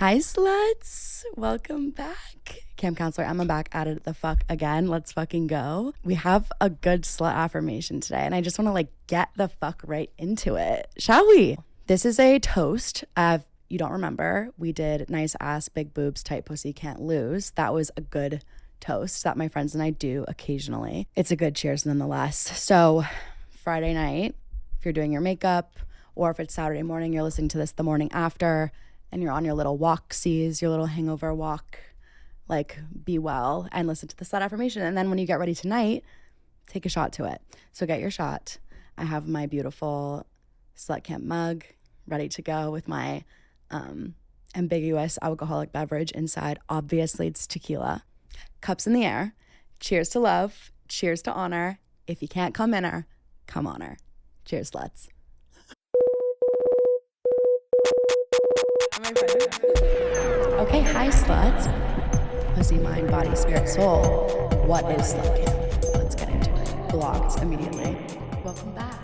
Hi, sluts. Welcome back. Camp counselor Emma back at it the fuck again. Let's fucking go. We have a good slut affirmation today, and I just want to get the fuck right into it. Shall we? This is a toast. You don't remember, we did nice ass, big boobs, tight pussy, can't lose. That was a good toast that my friends and I do occasionally. It's a good cheers nonetheless. So Friday night, if you're doing your makeup, or if it's Saturday morning, you're listening to this the morning after, and you're on your little walksies, your little hangover walk, be well and listen to the slut affirmation. And then when you get ready tonight, take a shot to it. So get your shot. I have my beautiful Slut Camp mug ready to go with my ambiguous alcoholic beverage inside. Obviously, it's tequila. Cups in the air. Cheers to love. Cheers to honor. If you can't come in her, come on her. Cheers, sluts. Okay, hi, sluts. Pussy, mind, body, spirit, soul. What is Slut Camp? Let's get into it. Blocked immediately. Welcome back.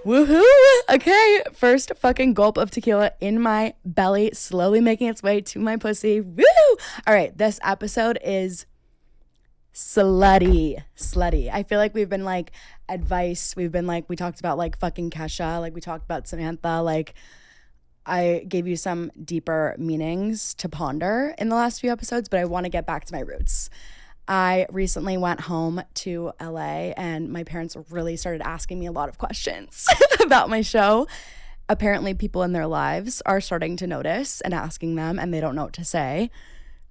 Woohoo! Okay, first fucking gulp of tequila in my belly, slowly making its way to my pussy. Woo! All right, this episode is slutty. I feel like we've been advice. We've been we talked about fucking Kesha. We talked about Samantha. I gave you some deeper meanings to ponder in the last few episodes, but I want to get back to my roots. I recently went home to LA and my parents really started asking me a lot of questions about my show. Apparently, people in their lives are starting to notice and asking them, and they don't know what to say.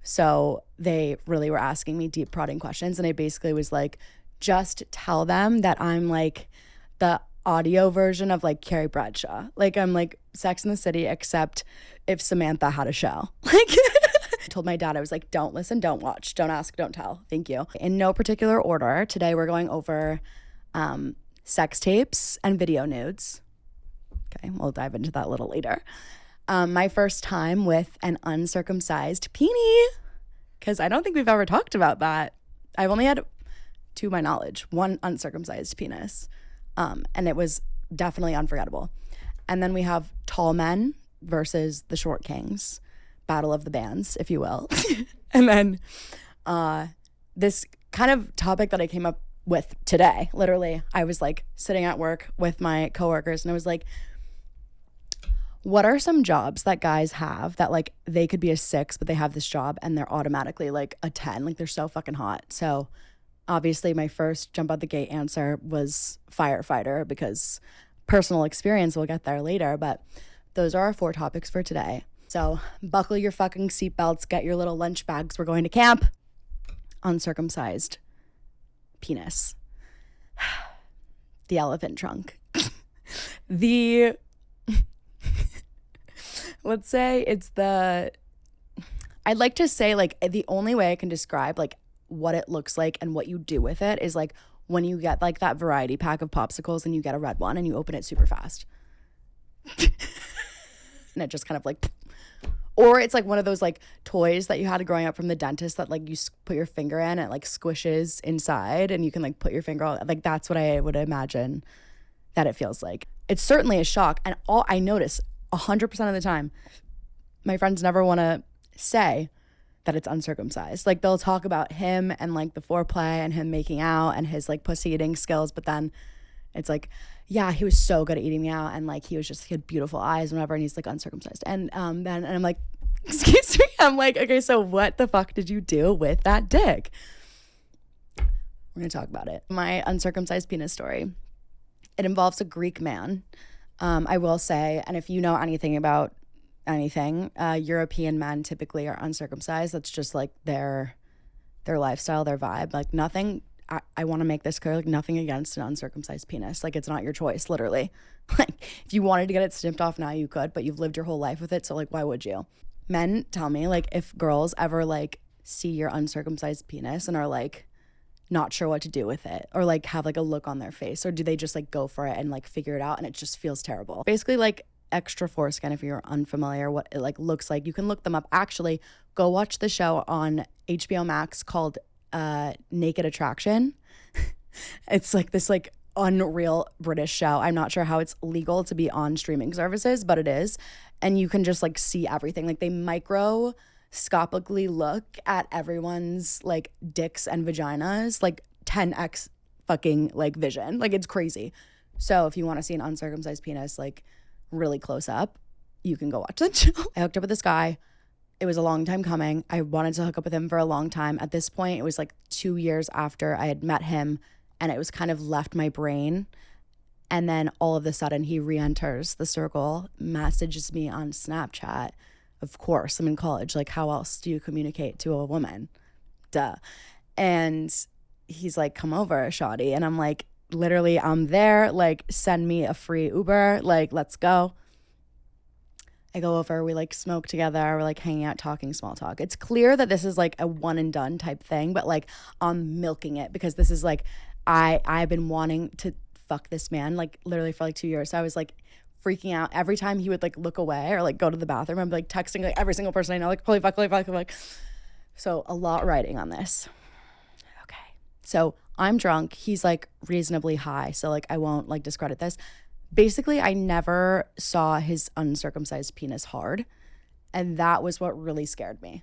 So they really were asking me deep prodding questions. And I basically was just tell them that I'm the audio version of Carrie Bradshaw. I'm Sex in the City, except if Samantha had a show. I told my dad, I was don't listen, don't watch, don't ask, don't tell. Thank you. In no particular order, today we're going over sex tapes and video nudes. Okay, we'll dive into that a little later. My first time with an uncircumcised peenie, because I don't think we've ever talked about that. I've only had, to my knowledge, one uncircumcised penis, and it was definitely unforgettable. And then we have tall men versus the short kings. Battle of the bands, if you will. And then this kind of topic that I came up with today, literally, I was sitting at work with my coworkers and I was what are some jobs that guys have that they could be a 6, but they have this job and they're automatically a 10, they're so fucking hot. So obviously my first jump out the gate answer was firefighter, because personal experience, we'll get there later, but those are our 4 topics for today. So buckle your fucking seatbelts, get your little lunch bags. We're going to camp. Uncircumcised penis. The elephant trunk. Let's say it's I'd like to say the only way I can describe what it looks like and what you do with it is when you get that variety pack of popsicles and you get a red one and you open it super fast. And it just kind of or it's one of those toys that you had growing up from the dentist that you put your finger in and it squishes inside and you can put your finger on. That's what I would imagine that it feels like. It's certainly a shock. And all I notice 100% of the time, my friends never want to say that it's uncircumcised. They'll talk about him and the foreplay and him making out and his pussy eating skills, but then it's yeah, he was so good at eating me out and he had beautiful eyes and whatever, and he's uncircumcised. And then I'm excuse me, I'm okay, so what the fuck did you do with that dick? We're gonna talk about it. My uncircumcised penis story. It involves a Greek man. I will say, and if you know anything about anything, European men typically are uncircumcised. That's just their lifestyle, their vibe. Nothing. I want to make this clear, nothing against an uncircumcised penis. It's not your choice, literally. If you wanted to get it snipped off now, you could, but you've lived your whole life with it, so why would you? Men tell me, if girls ever see your uncircumcised penis and are not sure what to do with it, or have a look on their face, or do they just go for it and figure it out and it just feels terrible? Basically extra foreskin, if you're unfamiliar what it looks like, you can look them up. Actually, go watch the show on HBO Max called Naked Attraction. It's this unreal British show. I'm not sure how it's legal to be on streaming services, but it is. and you can just like see everything. Like they microscopically look at everyone's like dicks and vaginas, like 10x fucking like vision. Like it's crazy. So if you want to see an uncircumcised penis like really close up, you can go watch that show. I hooked up with this guy. It was a long time coming. I wanted to hook up with him for a long time. At this point, it was like 2 years after I had met him, and it was kind of left my brain. And then all of a sudden he re-enters the circle, messages me on Snapchat. Of course, I'm in college. Like, how else do you communicate to a woman? Duh. And he's like, come over, shawty. And I'm like, literally, I'm there. Like, send me a free Uber. Like, let's go. I go over, we like smoke together, we're like hanging out, talking small talk. It's clear that this is like a one and done type thing, but like I'm milking it because this is like, I've been wanting to fuck this man like literally for like 2 years. So I was like freaking out every time he would like look away or like go to the bathroom. I'm like texting like every single person I know, like holy fuck, holy fuck, like. So a lot riding on this. Okay. So I'm drunk. He's like reasonably high. So like I won't like discredit this. Basically, I never saw his uncircumcised penis hard. And that was what really scared me.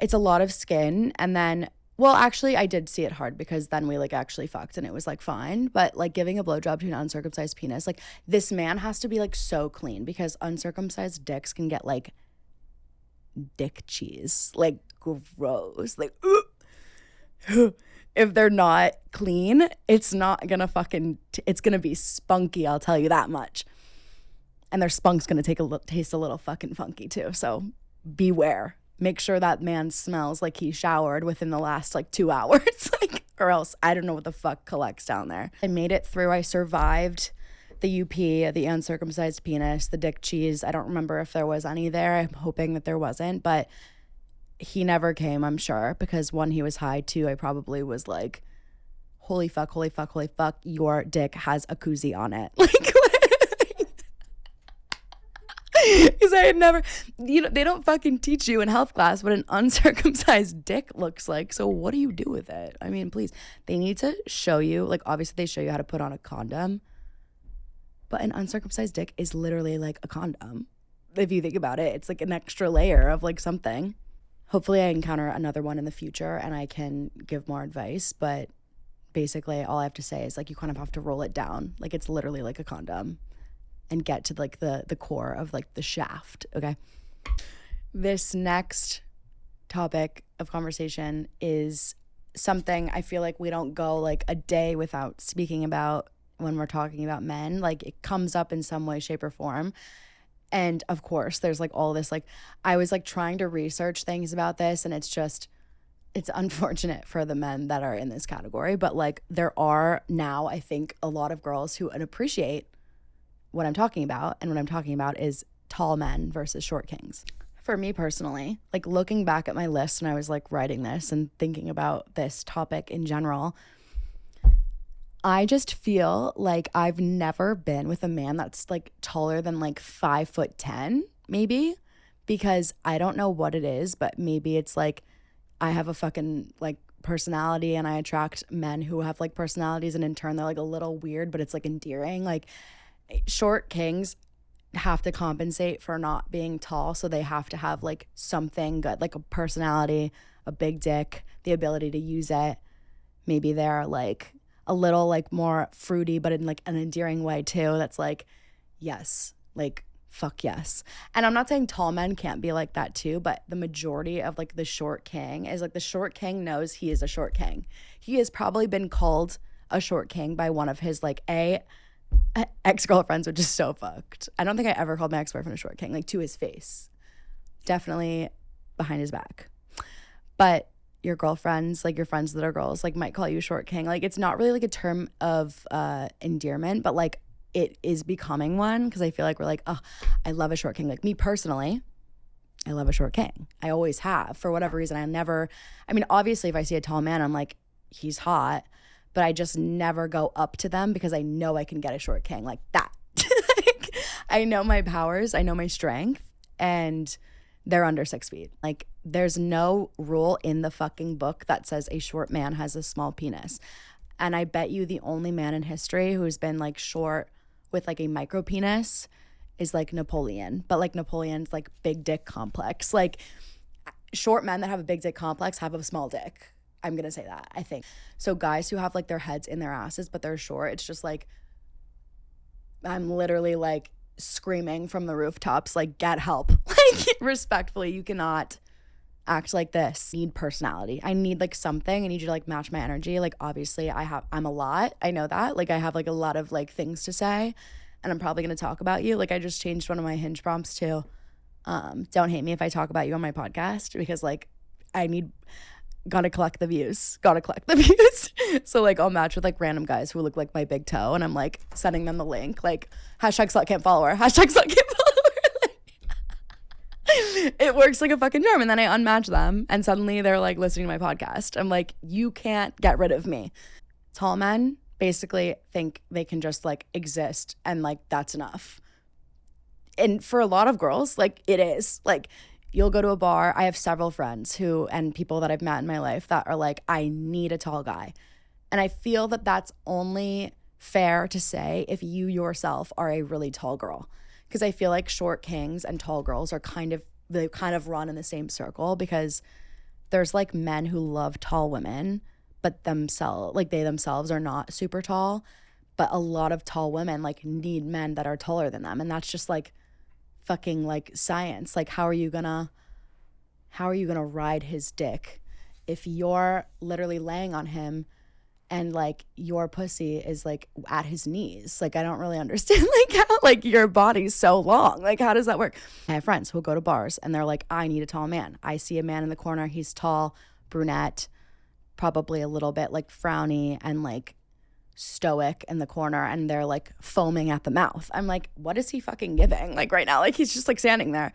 It's a lot of skin. And then, well, actually, I did see it hard because then we like actually fucked and it was like fine. But like giving a blowjob to an uncircumcised penis, like this man has to be like so clean because uncircumcised dicks can get like dick cheese. Like gross. Like, if they're not clean, it's not gonna it's gonna be spunky, I'll tell you that much. And their spunk's gonna taste a little fucking funky too. So beware. Make sure that man smells like he showered within the last like 2 hours, like, or else I don't know what the fuck collects down there. I made it through. I survived the UP, the uncircumcised penis, the dick cheese. I don't remember if there was any there. I'm hoping that there wasn't, but he never came, I'm sure, because one, he was high. Two, I probably was like, holy fuck, holy fuck, holy fuck, your dick has a koozie on it. Like, because I had never, you know, they don't fucking teach you in health class what an uncircumcised dick looks like. So what do you do with it? I mean, please, they need to show you, like, obviously they show you how to put on a condom, but an uncircumcised dick is literally like a condom. If you think about it, it's like an extra layer of like something. Hopefully I encounter another one in the future and I can give more advice, but basically all I have to say is like you kind of have to roll it down. Like it's literally like a condom and get to like the core of like the shaft, okay? This next topic of conversation is something I feel like we don't go like a day without speaking about when we're talking about men. Like it comes up in some way, shape, or form. And of course, there's like all this, like I was like trying to research things about this and it's unfortunate for the men that are in this category. But like there are now, I think, a lot of girls who appreciate what I'm talking about. And what I'm talking about is tall men versus short kings. For me personally, like looking back at my list when I was like writing this and thinking about this topic in general, I just feel like I've never been with a man that's like taller than like 5'10", maybe, because I don't know what it is, but maybe it's like I have a fucking like personality and I attract men who have like personalities and in turn they're like a little weird, but it's like endearing. Like short kings have to compensate for not being tall, so they have to have like something good, like a personality, a big dick, the ability to use it. Maybe they're like a little like more fruity, but in like an endearing way too. That's like, yes, like fuck yes. And I'm not saying tall men can't be like that too, but the majority of like the short king is like the short king knows he is a short king. He has probably been called a short king by one of his like ex-girlfriends, which is so fucked. I don't think I ever called my ex-boyfriend a short king, like to his face. Definitely behind his back. But your girlfriends, like your friends that are girls, like might call you short king. Like it's not really like a term of endearment, but like it is becoming one because I feel like we're like, oh, I love a short king. Like me personally, I love a short king. I always have. For whatever reason, I mean, obviously if I see a tall man, I'm like, he's hot, but I just never go up to them because I know I can get a short king like that. Like, I know my powers, I know my strength, and they're under 6 feet. Like there's no rule in the fucking book that says a short man has a small penis. And I bet you the only man in history who's been like short with like a micro penis is like Napoleon, but like Napoleon's like big dick complex. Like short men that have a big dick complex have a small dick. I'm gonna say that, I think. So guys who have like their heads in their asses but they're short, it's just like I'm literally like screaming from the rooftops, like, get help. Like, respectfully, you cannot act like this. I need personality. I need like something. I need you to like match my energy. Like, obviously I'm a lot. I know that. Like, I have like a lot of like things to say and I'm probably gonna talk about you. Like, I just changed one of my Hinge prompts to don't hate me if I talk about you on my podcast, because like gotta collect the views. So like I'll match with like random guys who look like my big toe and I'm like sending them the link, like hashtag slut can't follow her, hashtag slut can't follow her. It works like a fucking charm. And then I unmatch them and suddenly they're like listening to my podcast. I'm like, you can't get rid of me. Tall men basically think they can just like exist and like that's enough. And for a lot of girls, like it is. Like you'll go to a bar. I have several friends and people that I've met in my life that are like, I need a tall guy. And I feel that that's only fair to say if you yourself are a really tall girl. Because I feel like short kings and tall girls are they kind of run in the same circle, because there's like men who love tall women, but they themselves are not super tall. But a lot of tall women like need men that are taller than them. And that's just like fucking like science. Like how are you gonna ride his dick if you're literally laying on him and like your pussy is like at his knees? Like I don't really understand like how like your body's so long. Like how does that work? I have friends who'll go to bars and they're like, I need a tall man. I see a man in the corner, he's tall, brunette, probably a little bit like frowny and like stoic in the corner, and they're like foaming at the mouth. I'm like, what is he fucking giving like right now? Like he's just like standing there.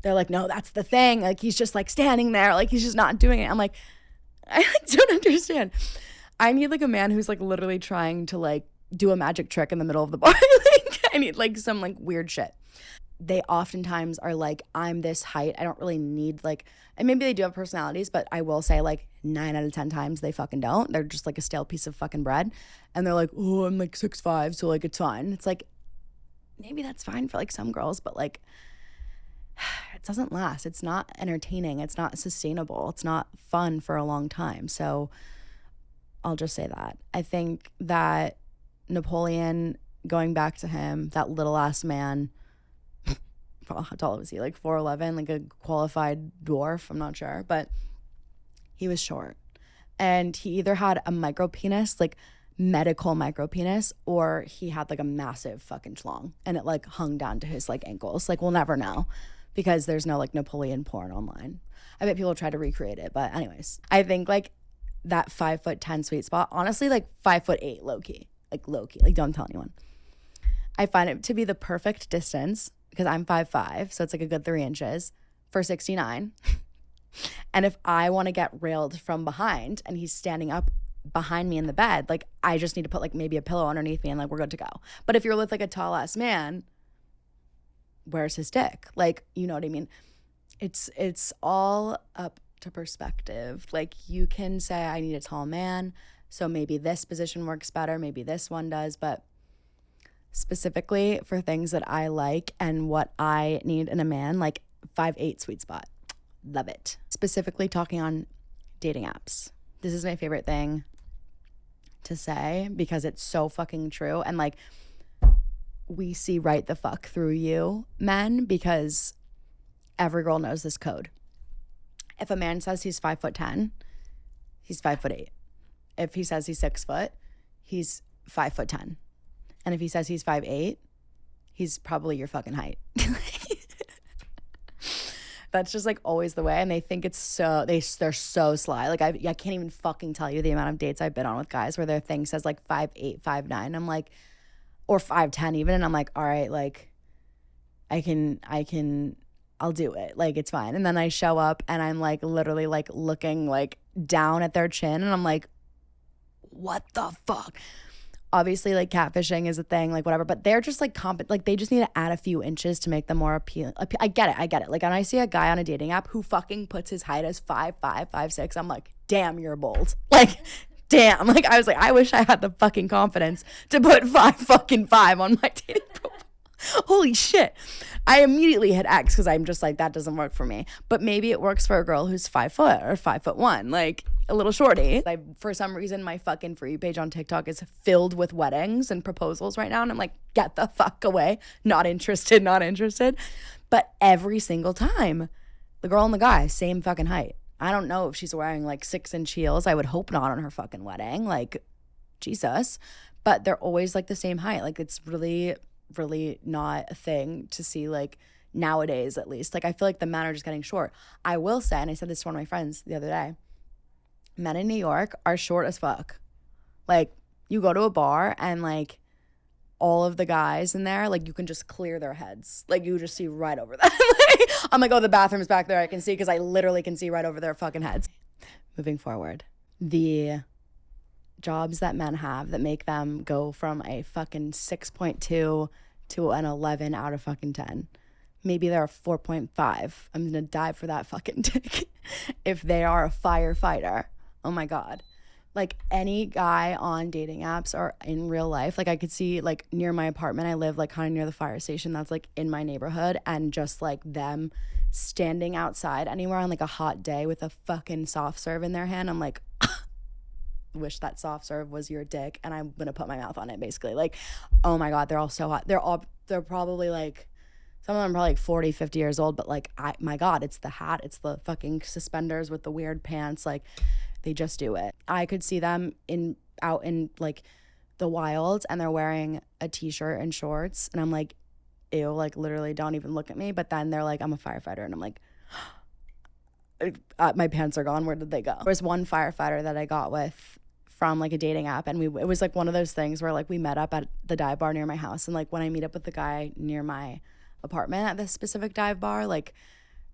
They're like, no, that's the thing. Like he's just like standing there, like he's just not doing it. I'm like, I like don't understand. I need like a man who's like literally trying to like do a magic trick in the middle of the bar. Like I need like some like weird shit. They oftentimes are like, I'm this height. I don't really need like, and maybe they do have personalities, but I will say like 9 out of 10 times they fucking don't. They're just like a stale piece of fucking bread. And they're like, oh, I'm like 6'5", so like it's fine. It's like, maybe that's fine for like some girls, but like it doesn't last. It's not entertaining. It's not sustainable. It's not fun for a long time. So I'll just say that. I think that Napoleon, going back to him, that little ass man, how tall was he? Like 4'11", like a qualified dwarf. I'm not sure, but he was short. And he either had a micro penis, like medical micro penis, or he had like a massive fucking schlong and it like hung down to his like ankles. Like we'll never know because there's no like Napoleon porn online. I bet people try to recreate it, but anyways, I think like that 5'10" sweet spot, honestly, like 5'8" low key, like don't tell anyone. I find it to be the perfect distance because I'm 5'5", so it's like a good 3 inches for 69. And if I want to get railed from behind and he's standing up behind me in the bed, like I just need to put like maybe a pillow underneath me and like we're good to go. But if you're with like a tall ass man, where's his dick? Like, you know what I mean? It's all up to perspective. Like you can say I need a tall man, so maybe this position works better, maybe this one does, but specifically for things that I like and what I need in a man, like 5'8" sweet spot. Love it. Specifically talking on dating apps. This is my favorite thing to say because it's so fucking true. And like we see right the fuck through you men because every girl knows this code. If a man says he's 5'10", he's 5'8". If he says he's 6 foot, he's 5'10". And if he says he's 5'8", he's probably your fucking height. That's just like always the way. And they think it's so, they're so sly. Like I can't even fucking tell you the amount of dates I've been on with guys where their thing says like 5'8", 5'9". I'm like, or 5'10" even. And I'm like, all right, like I'll do it. Like it's fine. And then I show up and I'm like literally like looking like down at their chin and I'm like, what the fuck? Obviously, like catfishing is a thing, like whatever, but they're just like like they just need to add a few inches to make them more appealing. I get it. Like when I see a guy on a dating app who fucking puts his height as 5'5", 5'6", I'm like, damn, you're bold. Like, damn. Like I was like, I wish I had the fucking confidence to put 5'5" on my dating profile. Holy shit. I immediately hit X because I'm just like, that doesn't work for me. But maybe it works for a girl who's 5 foot or 5'1", like a little shorty. For some reason, my fucking For You page on TikTok is filled with weddings and proposals right now. And I'm like, get the fuck away. Not interested, not interested. But every single time, the girl and the guy, same fucking height. I don't know if she's wearing like 6-inch heels. I would hope not on her fucking wedding. Like, Jesus. But they're always like the same height. Like, it's really not a thing to see, like, nowadays at least. Like, I feel like the men are just getting short. I will say, and I said this to one of my friends the other day, men in New York are short as fuck. Like, you go to a bar and like all of the guys in there, like, you can just clear their heads. Like, you just see right over them. I'm like, oh, the bathroom's back there. I can see, because I literally can see right over their fucking heads. Moving forward, the jobs that men have that make them go from a fucking 6.2 to an 11 out of fucking 10. Maybe they're a 4.5. I'm gonna die for that fucking dick. If they are a firefighter, oh my God. Like, any guy on dating apps or in real life, like, I could see, like, near my apartment, I live like kind of near the fire station that's like in my neighborhood, and just like them standing outside anywhere on like a hot day with a fucking soft serve in their hand. I'm like, wish that soft serve was your dick and I'm gonna put my mouth on it, basically. Like, oh my God, they're all so hot. They're probably like, some of them are probably like 40, 50 years old, but like, my God, it's the hat, it's the fucking suspenders with the weird pants. Like, they just do it. I could see them out in like the wild, and they're wearing a t-shirt and shorts, and I'm like, ew, like, literally don't even look at me. But then they're like, I'm a firefighter, and I'm like, my pants are gone, where did they go? There was one firefighter that I got with from like a dating app, and it was like one of those things where like we met up at the dive bar near my house, and like when I meet up with the guy near my apartment at this specific dive bar, like,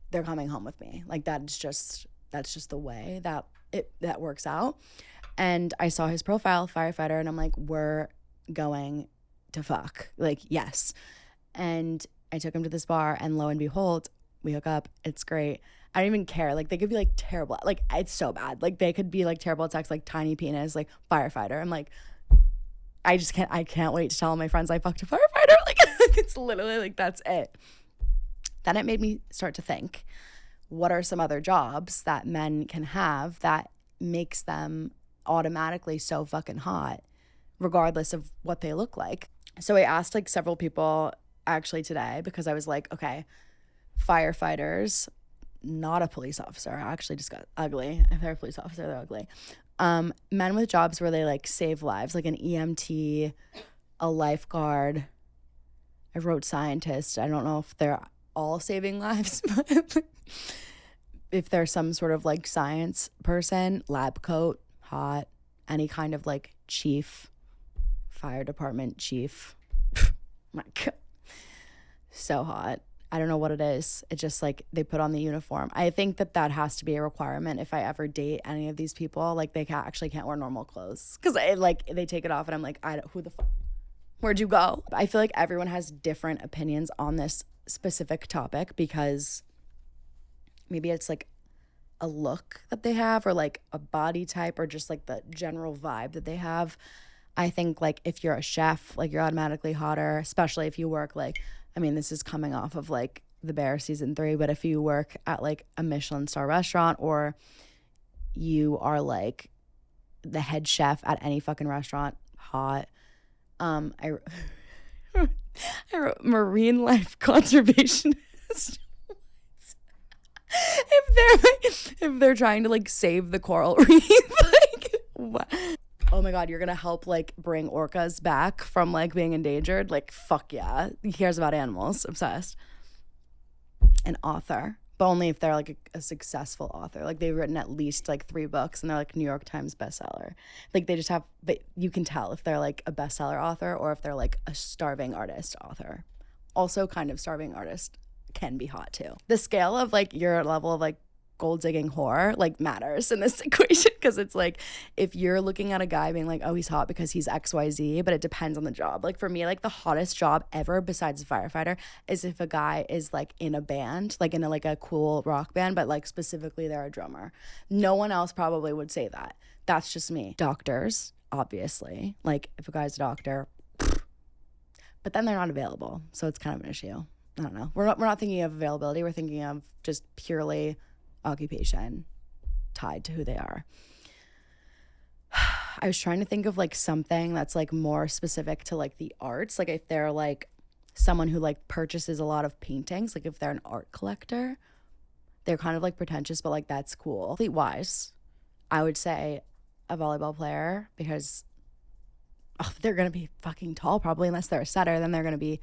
they're coming home with me. Like, that's just the way that works out. And I saw his profile, firefighter, and I'm like, we're going to fuck. Like, yes. And I took him to this bar, and lo and behold, we hook up. It's great. I don't even care. Like, they could be like terrible. Like, it's so bad. Like, they could be like terrible at sex, like tiny penis, like firefighter. I'm like, I can't wait to tell my friends I fucked a firefighter. Like, it's literally like, that's it. Then it made me start to think, what are some other jobs that men can have that makes them automatically so fucking hot, regardless of what they look like? So I asked like several people actually today, because I was like, okay, firefighters, not a police officer. I actually just got ugly. If they're a police officer, they're ugly. Men with jobs where they like save lives, like an EMT, a lifeguard. I wrote scientist. I don't know if they're all saving lives, but if there's some sort of like science person, lab coat, hot, any kind of like chief, fire department chief. My God, so hot. I don't know what it is. It's just like they put on the uniform. I think that has to be a requirement if I ever date any of these people. Like, they can't wear normal clothes, because they take it off and I'm like, who the fuck? Where'd you go? I feel like everyone has different opinions on this specific topic, because maybe it's like a look that they have, or like a body type, or just like the general vibe that they have. I think like if you're a chef, like, you're automatically hotter, especially if you work like, I mean, this is coming off of like The Bear season 3, but if you work at like a Michelin star restaurant, or you are like the head chef at any fucking restaurant, hot. I wrote marine life conservationist. if they're trying to like save the coral reef, like, what? Oh my God, you're gonna help like bring orcas back from like being endangered? Like, fuck yeah. He cares about animals, obsessed. An author, but only if they're like a successful author. Like, they've written at least like 3 books and they're like New York Times bestseller. Like, they just have, but you can tell if they're like a bestseller author or if they're like a starving artist author. Also, kind of starving artist can be hot too. The scale of like your level of like gold digging whore like matters in this equation, because it's like, if you're looking at a guy being like, oh, he's hot because he's XYZ, but it depends on the job. Like, for me, like, the hottest job ever besides a firefighter is if a guy is like in a band, like in a cool rock band, but like specifically they're a drummer. No one else probably would say that. That's just me. Doctors, obviously. Like, if a guy's a doctor, but then they're not available. So it's kind of an issue. I don't know. We're not thinking of availability. We're thinking of just purely occupation tied to who they are. I was trying to think of like something that's like more specific to like the arts. Like if they're like someone who like purchases a lot of paintings, like if they're an art collector, they're kind of like pretentious, but like that's cool. Athlete wise, I would say a volleyball player, because they're gonna be fucking tall probably, unless they're a setter, then they're gonna be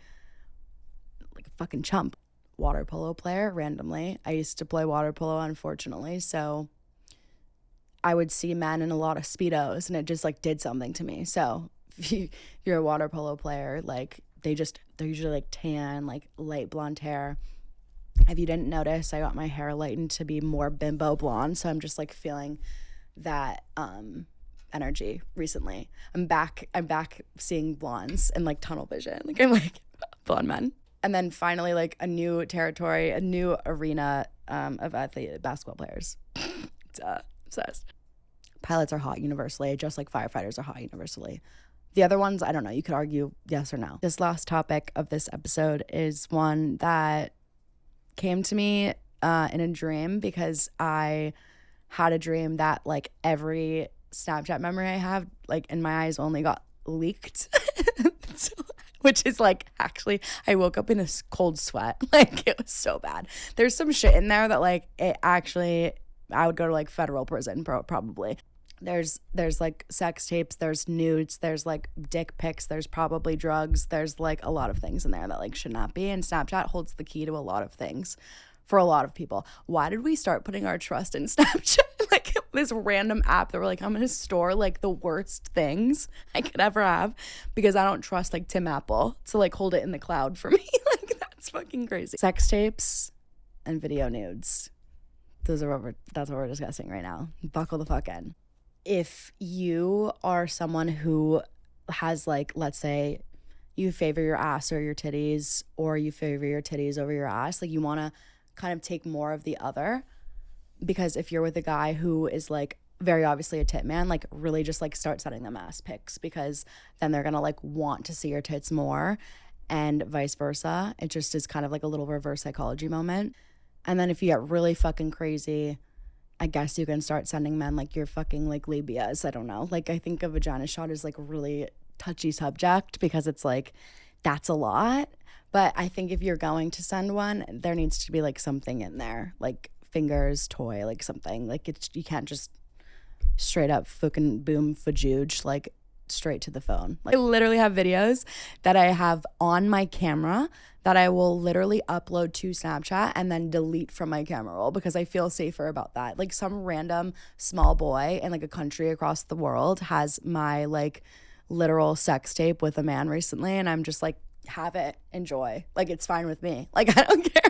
like a fucking chump. Water polo player, randomly. I used to play water polo, unfortunately, so I would see men in a lot of Speedos and it just like did something to me. So if you're a water polo player, like they're usually like tan, like light blonde hair. If you didn't notice, I got my hair lightened to be more bimbo blonde. So I'm just like feeling that energy recently. I'm back seeing blondes and like tunnel vision. Like I'm like blonde men. And then finally like a new territory, a new arena of athlete basketball players. Obsessed. Pilots are hot universally, just like firefighters are hot universally. The other ones, I don't know. You could argue yes or no. This last topic of this episode is one that came to me in a dream, because I had a dream that like every Snapchat memory I have, like in my eyes only, got leaked. Which is like, actually, I woke up in a cold sweat. Like it was so bad. There's some shit in there that like it actually, I would go to like federal prison probably. There's like sex tapes, there's nudes, there's like dick pics, there's probably drugs, there's like a lot of things in there that like should not be. And Snapchat holds the key to a lot of things for a lot of people. Why did we start putting our trust in Snapchat? Like this random app that we're like, I'm gonna store like the worst things I could ever have because I don't trust like Tim Apple to like hold it in the cloud for me. Like that's fucking crazy. Sex tapes and video nudes. That's what we're discussing right now. Buckle the fuck in. If you are someone who has like, let's say you favor your ass or your titties, or you favor your titties over your ass, like you want to kind of take more of the other, because if you're with a guy who is like very obviously a tit man, like really just like start sending them ass pics, because then they're gonna like want to see your tits more, and vice versa. It just is kind of like a little reverse psychology moment. And then if you get really fucking crazy, I guess you can start sending men like your fucking like labias. I don't know. Like I think a vagina shot is like a really touchy subject, because it's like that's a lot. But I think if you're going to send one, there needs to be like something in there, like fingers, toy, like something. Like it's, you can't just straight up fucking boom fajuge like straight to the phone. Like I literally have videos that I have on my camera that I will literally upload to Snapchat and then delete from my camera roll, because I feel safer about that. Like some random small boy in like a country across the world has my like literal sex tape with a man recently, and I'm just like, have it, enjoy. Like it's fine with me. Like I don't care.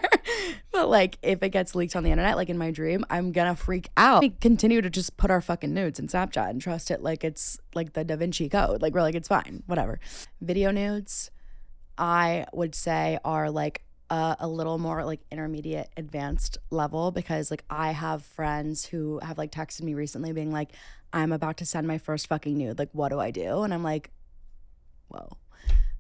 But like if it gets leaked on the internet, like in my dream, I'm gonna freak out. We continue to just put our fucking nudes in Snapchat and trust it like it's like the Da Vinci Code. Like we're like, it's fine, whatever. Video nudes, I would say, are like a little more like intermediate advanced level, because like I have friends who have like texted me recently being like, I'm about to send my first fucking nude. Like what do I do? And I'm like, whoa.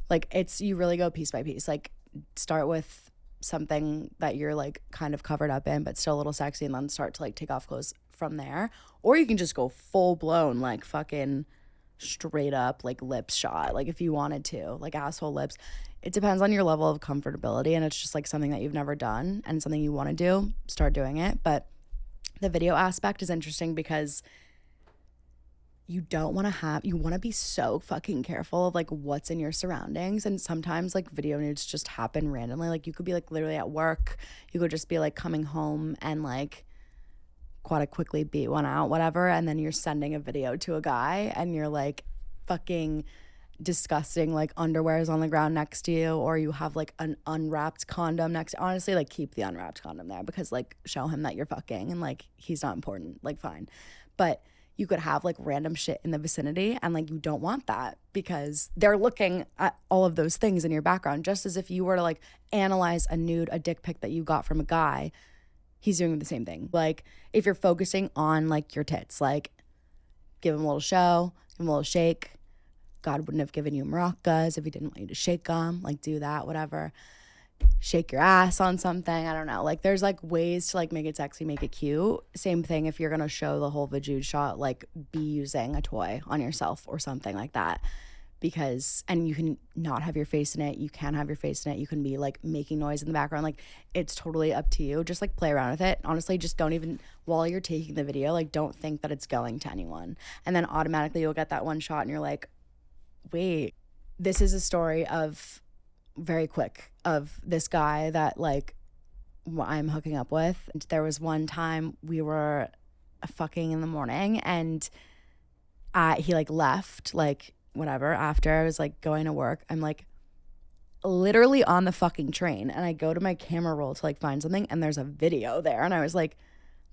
Like it's, you really go piece by piece. Like start with something that you're like kind of covered up in but still a little sexy, and then start to like take off clothes from there. Or you can just go full blown like fucking straight up like lips shot, like if you wanted to, like asshole lips. It depends on your level of comfortability, and it's just like something that you've never done and something you want to do, start doing it. But the video aspect is interesting because you want to be so fucking careful of like what's in your surroundings. And sometimes like video nudes just happen randomly. Like you could be like literally at work, you could just be like coming home and like gotta quickly beat one out, whatever, and then you're sending a video to a guy and you're like fucking disgusting like underwear's on the ground next to you, or you have like an unwrapped condom next to, honestly, like keep the unwrapped condom there, because like show him that you're fucking and like he's not important, like fine. But you could have like random shit in the vicinity, and like you don't want that, because they're looking at all of those things in your background. Just as if you were to like analyze a nude, a dick pic that you got from a guy, he's doing the same thing. Like if you're focusing on like your tits, like give him a little show, give him a little shake, God wouldn't have given you maracas if he didn't want you to shake them. Like, do that, whatever. Shake your ass on something. I don't know. Like, there's like ways to like make it sexy, make it cute. Same thing if you're gonna show the whole vajud shot, like be using a toy on yourself or something like that. Because, and you can not have your face in it. You can have your face in it. You can be like making noise in the background. Like, it's totally up to you. Just like play around with it. Honestly, just don't even, while you're taking the video, like don't think that it's going to anyone. And then automatically you'll get that one shot and you're like, wait, this is a story of, very quick, of this guy that like I'm hooking up with. There was one time we were fucking in the morning and he like left, like whatever, after I was like going to work. I'm like literally on the fucking train and I go to my camera roll to like find something and there's a video there and I was like,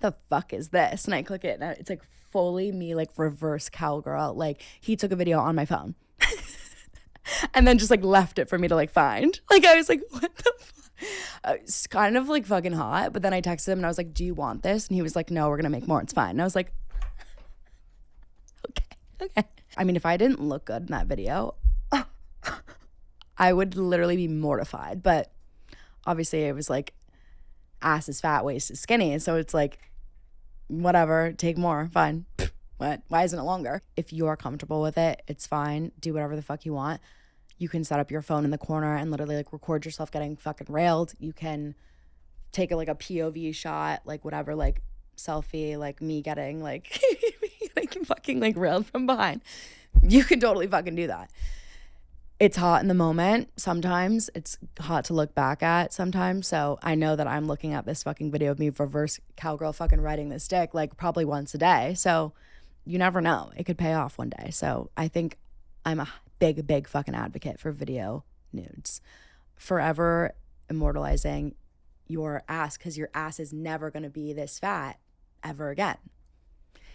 the fuck is this? And I click it and it's like fully me like reverse cowgirl. Like he took a video on my phone and then just like left it for me to like find. Like I was like, what the fuck? It's kind of like fucking hot. But then I texted him and I was like, do you want this? And he was like, no, we're gonna make more, it's fine. And I was like, okay. I mean, if I didn't look good in that video, I would literally be mortified. But obviously it was like ass is fat, waist is skinny. So it's like, whatever, take more, fine. What? Why isn't it longer? If you're comfortable with it, it's fine. Do whatever the fuck you want. You can set up your phone in the corner and literally like record yourself getting fucking railed. You can take like a POV shot, like whatever, like selfie, like me getting like like fucking like railed from behind. You can totally fucking do that. It's hot in the moment. Sometimes it's hot to look back at sometimes. So I know that I'm looking at this fucking video of me reverse cowgirl fucking riding this dick like probably once a day. So you never know. It could pay off one day. So I think I'm a big fucking advocate for video nudes. Forever immortalizing your ass, because your ass is never going to be this fat ever again.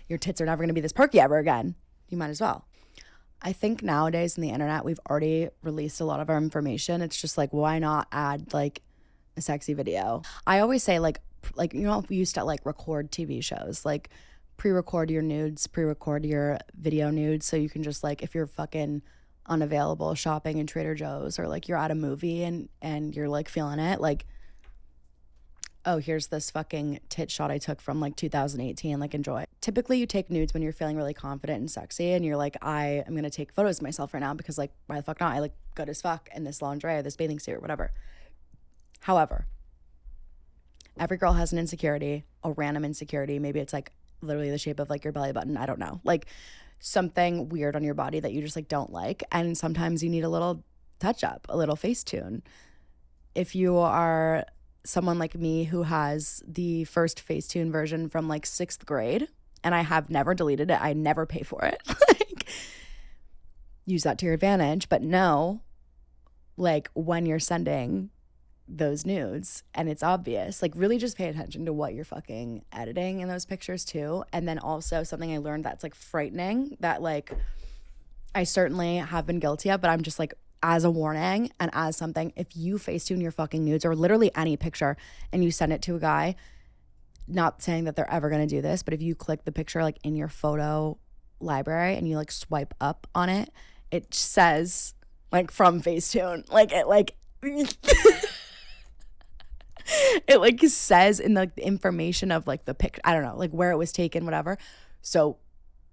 Your tits are never going to be this perky ever again. You might as well. I think nowadays in the internet, we've already released a lot of our information. It's just like, why not add like a sexy video? I always say like, you know, we used to like record TV shows, like pre-record your nudes, pre-record your video nudes. So you can just like, if you're fucking unavailable shopping in Trader Joe's or like you're at a movie and you're like feeling it, like, oh, here's this fucking tit shot I took from like 2018, like enjoy. Typically you take nudes when you're feeling really confident and sexy and you're like, I am gonna take photos of myself right now because like, why the fuck not? I look good as fuck in this lingerie or this bathing suit or whatever. However, every girl has an insecurity, a random insecurity. Maybe it's like literally the shape of like your belly button. I don't know. Like something weird on your body that you just like don't like. And sometimes you need a little touch up, a little Facetune. If you are someone like me who has the first Facetune version from like 6th grade and I have never deleted it, I never pay for it. Like, use that to your advantage. But no, like when you're sending those nudes and it's obvious, like really just pay attention to what you're fucking editing in those pictures too. And then also something I learned that's like frightening that like I certainly have been guilty of, but I'm just like, as a warning and as something, if you Facetune your fucking nudes or literally any picture and you send it to a guy, not saying that they're ever going to do this, but if you click the picture like in your photo library and you like swipe up on it, it says like from Facetune, like it like it like says in like the information of like the picture, I don't know, like where it was taken, whatever. So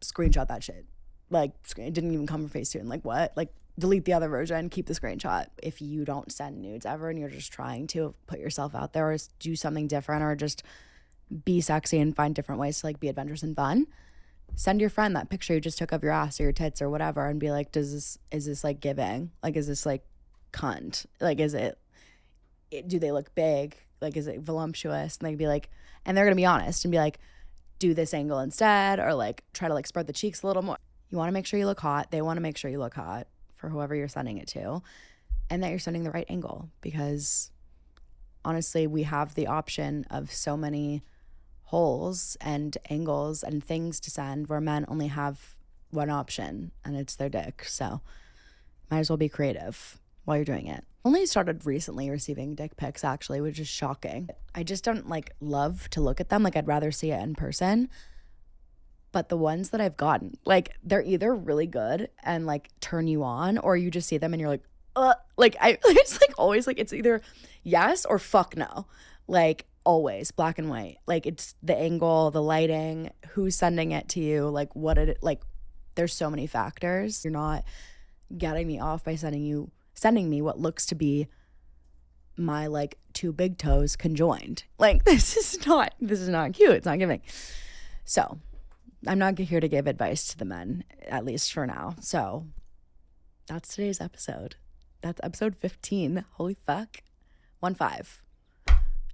screenshot that shit. Like it didn't even come from Facetune. Like what? Like delete the other version, keep the screenshot. If you don't send nudes ever and you're just trying to put yourself out there or do something different or just be sexy and find different ways to like be adventurous and fun, send your friend that picture you just took of your ass or your tits or whatever and be like, is this like giving? Like, is this like cunt? Like, do they look big? Like, is it voluptuous? And they'd be like, and they're gonna be honest and be like, do this angle instead, or like try to like spread the cheeks a little more. You want to make sure you look hot. They want to make sure you look hot for whoever you're sending it to, and that you're sending the right angle, because honestly, we have the option of so many holes and angles and things to send where men only have one option and it's their dick. So might as well be creative while you're doing it. Only started recently receiving dick pics actually, which is shocking. I just don't like love to look at them. Like I'd rather see it in person. But the ones that I've gotten, like they're either really good and like turn you on, or you just see them and you're like, like I it's like always like it's either yes or fuck no. Like always black and white. Like it's the angle, the lighting, who's sending it to you, like what it like there's so many factors. You're not getting me off by sending me what looks to be my like two big toes conjoined. Like this is not cute. It's not giving. So I'm not here to give advice to the men, at least for now. So that's today's episode. That's episode 15. Holy fuck. 15.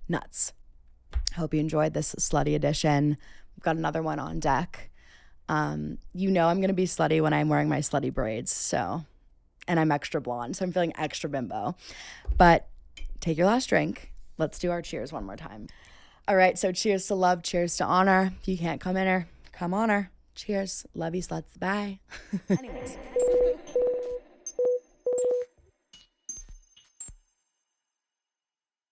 Nuts. Hope you enjoyed this slutty edition. We've got another one on deck. I'm going to be slutty when I'm wearing my slutty braids. So, and I'm extra blonde. So I'm feeling extra bimbo. But take your last drink. Let's do our cheers one more time. All right. So cheers to love. Cheers to honor. If you can't come in her, come on her. Cheers. Love you, sluts. Bye. Anyways.